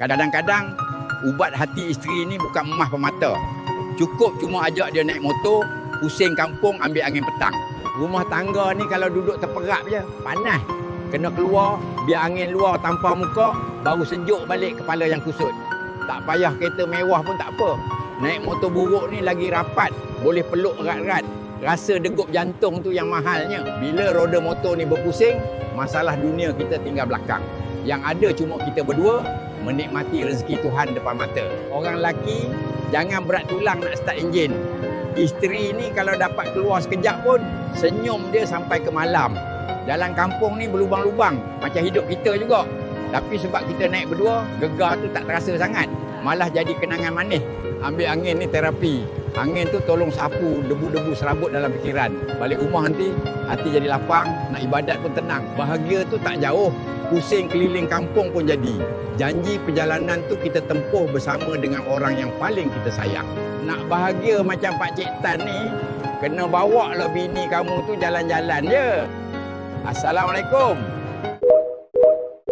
Kadang-kadang ubat hati isteri ni bukan emah pemata. Cukup cuma ajak dia naik motor, pusing kampung ambil angin petang. Rumah tangga ni kalau duduk terperap je, panas. Kena keluar, biar angin luar tanpa muka, baru sejuk balik kepala yang kusut. Tak payah kereta mewah pun tak apa. Naik motor buruk ni lagi rapat, boleh peluk erat-erat. Rasa degup jantung tu yang mahalnya. Bila roda motor ni berpusing, masalah dunia kita tinggal belakang. Yang ada cuma kita berdua, menikmati rezeki Tuhan depan mata. Orang lelaki, jangan berat tulang nak start enjin. Isteri ni kalau dapat keluar sekejap pun, senyum dia sampai ke malam. Jalan kampung ni berlubang-lubang, macam hidup kita juga. Tapi sebab kita naik berdua, gegar tu tak terasa sangat. Malah jadi kenangan manis. Ambil angin ni terapi. Angin tu tolong sapu debu-debu serabut dalam fikiran. Balik rumah nanti, hati jadi lapang, nak ibadat pun tenang. Bahagia tu tak jauh, pusing keliling kampung pun jadi. Janji perjalanan tu kita tempuh bersama dengan orang yang paling kita sayang. Nak bahagia macam Pak Cik Tan ni, kena bawa lah bini kamu tu jalan-jalan je. Assalamualaikum.